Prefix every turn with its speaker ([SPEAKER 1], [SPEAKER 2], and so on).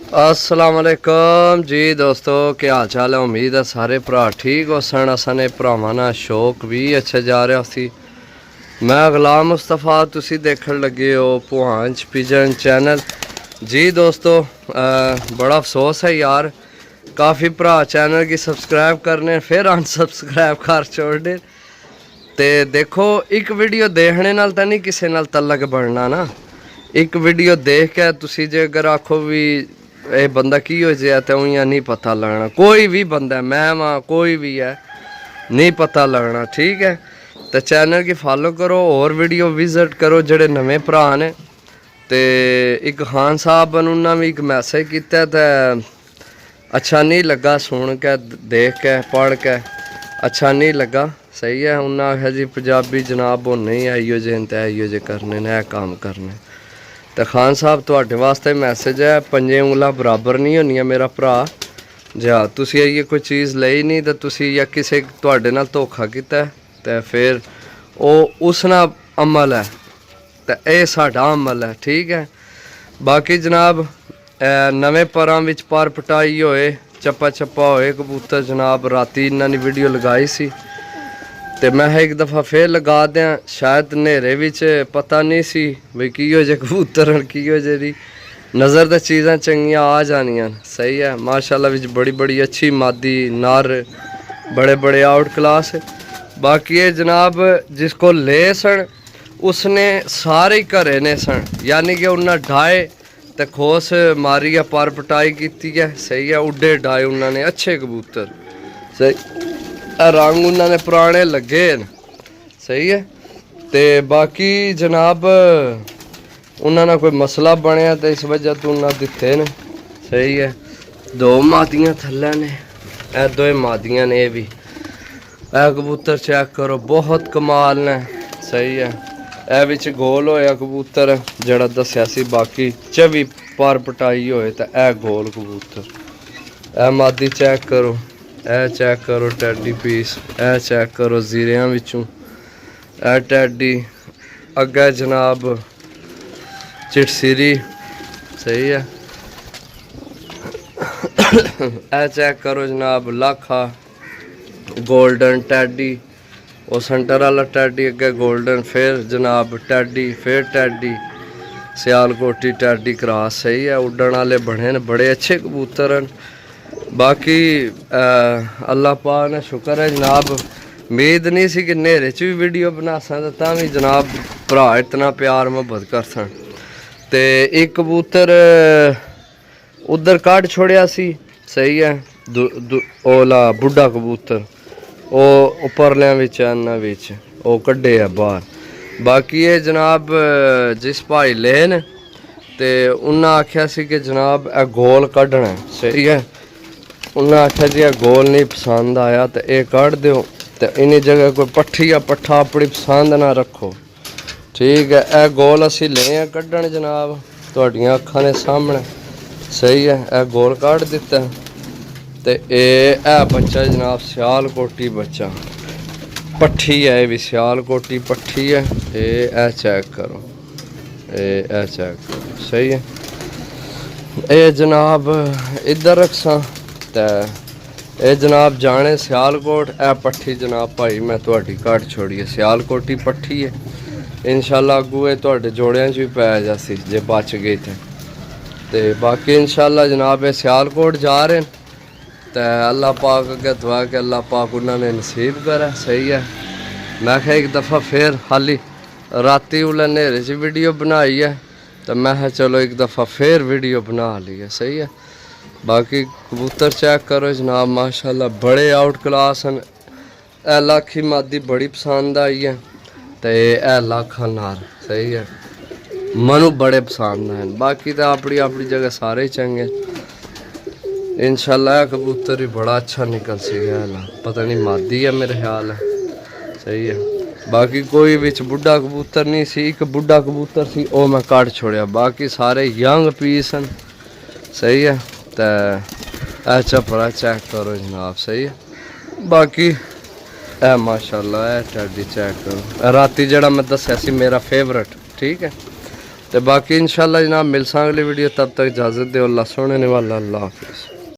[SPEAKER 1] अस्सलामुअलैकुम जी दोस्तों, क्या हाल चाल है। उम्मीद है सारे भरा ठीक हो सन। असाने भरावां नाल शौक भी अच्छा जा रहा सी। मैं गुलाम मुस्तफ़ा, तुसी देखण लगे हो पुहांच पिजन चैनल। जी दोस्तों, बड़ा अफसोस है यार, काफ़ी भरा चैनल की सब्सक्राइब करने फिर अनसबसक्राइब कर छोड़ने। ते देखो, एक वीडियो देखने नाल तां नहीं किसी नाल तलक बनना ना। एक वीडियो देख के तुसी जे अगर आखो भी ये बंदा की हो जाए तो उइयां नहीं पता लगना। कोई भी बंदा, मैं वहाँ कोई भी है, नहीं पता लगना। ठीक है, तो चैनल की फॉलो करो और वीडियो विजिट करो जेडे नवे भरा ने। ते एक खान साहब उन्होंने भी एक मैसेज किया तो अच्छा नहीं लगा, सुन के देख के पढ़ के अच्छा नहीं लगा। सही है, उन्हें आखिया जी पंजाबी जनाब वो नहीं आइयो जे ते आइयो जे करने ने काम करने। तो खान साहब तुहाडे वास्ते मैसेज है, पंजे उंगलां बराबर नहीं होनियां मेरा भरा। जा तुसी ये कोई चीज़ लई नहीं तो तुसी या किसी तुहाडे नाल धोखा कीता तो फिर वो उस नाल अमल है तो यह साडा अमल है। ठीक है, बाकी जनाब नवे परां विच पर पटाई होए, चप्पा चप्पा होए कबूतर जनाब। राती इन्हां ने वीडियो लगाई सी ते मैं एक दफ़ा फिर लगा दें, शायद नेरे विच पता नहीं सी भी की हो जे कबूतर की हो जे नज़र तो चीज़ां चंगियां आ जानियां। सही है, माशाल्लाह विच बड़ी बड़ी अच्छी मादी नार, बड़े बड़े आउट क्लास। बाकी ये जनाब जिसको ले सन उसने सारे घरे ने सन, यानी कि उन्हें ढाए तो खोस मारी है, पर पटाई की है। सही है, उड्डे ढाए उन्होंने अच्छे कबूतर। सही रंग उन्होंने पुराने लगे न। सही है, तो बाकी जनाब उन्होंने कोई मसला बनया तो इस वजह तो उन्हें दिते ने। सही है, दो मादियाँ थल्ले ने, ए दो मादियाँ ने। ये भी ए कबूतर चेक करो, बहुत कमाल ने। सही है, ए विच गोल होया कबूतर जड़ा दस्या सी। बाकी 24 पर पटाई होए तो ए गोल कबूतर। ए मादी चेक करो, ए चेक करो टैडी पीस, ए चेक करो जीरियां विचों ए टैडी। अगे जनाब चिटसिरी। सही है, ए चेक करो जनाब लाखा गोल्डन टैडी। वो सेंटर वाला टैडी, अगे गोल्डन, फिर जनाब टैडी, फिर टैडी, सियालकोटी टैडी क्रॉस। सही है, उड्डण वाले बने न, बड़े अच्छे कबूतर हैं। बाकी अल्लाह पाक ने शुक्र है जनाब, उम्मीद नहीं सी कि नेरे च भी वीडियो बना सकता भी जनाब भरा इतना प्यार मुहब्बत कर सन। ते एक कबूतर उधर काट छोड़िया सी। सही है, ओला बुढ़ा कबूतर वो उपरलियां विच अन्ना विच वो कड्डे है बाहर। बाकी ये जनाब जिस भाई ले न ते उन्हें आख्या सी कि जनाब ए गोल कड्ढना। सही है, उन्हें आख्या जी गोल नहीं पसंद आया तो यह कढ़ दो, तो इन्हीं जगह कोई पट्ठी या पट्ठा अपनी पसंद ना रखो। ठीक है, यह गोल असी ले हैं कढ़न जनाब, तुहाडियां अखां दे सामने। सही है, यह गोल कढ़ दिता तो यह बच्चा जनाब सियालकोटी बच्चा पट्ठी है, ये भी सियालकोटी पट्ठी है। ये चेक करो, ये चेक करो। सही है, ये जनाब इधर रखसा ए जनाब जाने सियालकोट। ए पट्ठी जनाब भाई मैं तुहाडी घट छोड़ी है, सियालकोटी पट्ठी है। इंशाल्लाह अगू तुहाडे जोड़ियां च भी पै जासी जे बच गई ते बाकी इंशाल्लाह जनाब ये सियालकोट जा रहे हैं तो अल्लाह पाक अगे दुआ कि अल्लाह पाक उन्होंने नसीब करे। सही है, मैं क्या एक दफ़ा फिर हाली राती उल्ले नेरे च वीडियो बनाई है तो मैं चलो एक दफ़ा फिर वीडियो बना ली है। सही है, बाकी कबूतर चेक करो जनाब, माशाल्लाह बड़े आउट क्लास हैं। ए लाखी मादी बड़ी पसंद आई है तो ए लाखा नार। सही है, मनु बड़े पसंद हैं। बाकी तो अपनी अपनी जगह सारे ही चंगे। इंशाल्लाह कबूतर भी बड़ा अच्छा निकल सी गया, पता नहीं मादी है मेरे ख्याल है। सही है, बाकी कोई बिच बुढ़ा कबूतर नहीं सी, एक बुढ़ा कबूतर सी वो मैं काट छोड़िया, बाकी सारे यंग पीस हैं। सही है, तो अच्छा परा चेक करो जनाब। सही है, बाकी ए माशाल्लाह ए टैडी चेक करो। राती जड़ा मैं दस्या सी मेरा फेवरेट। ठीक है, ਤੇ ਬਾਕੀ ਇਨਸ਼ਾਅੱਲਾ ਜਨਾਬ ਮਿਲਸਾਂ ਅਗਲੀ ਵੀਡੀਓ, ਤਬ ਤੱਕ इजाज़त दो। अल्लाह सोने ने वाला, अल्लाह हाफिज़।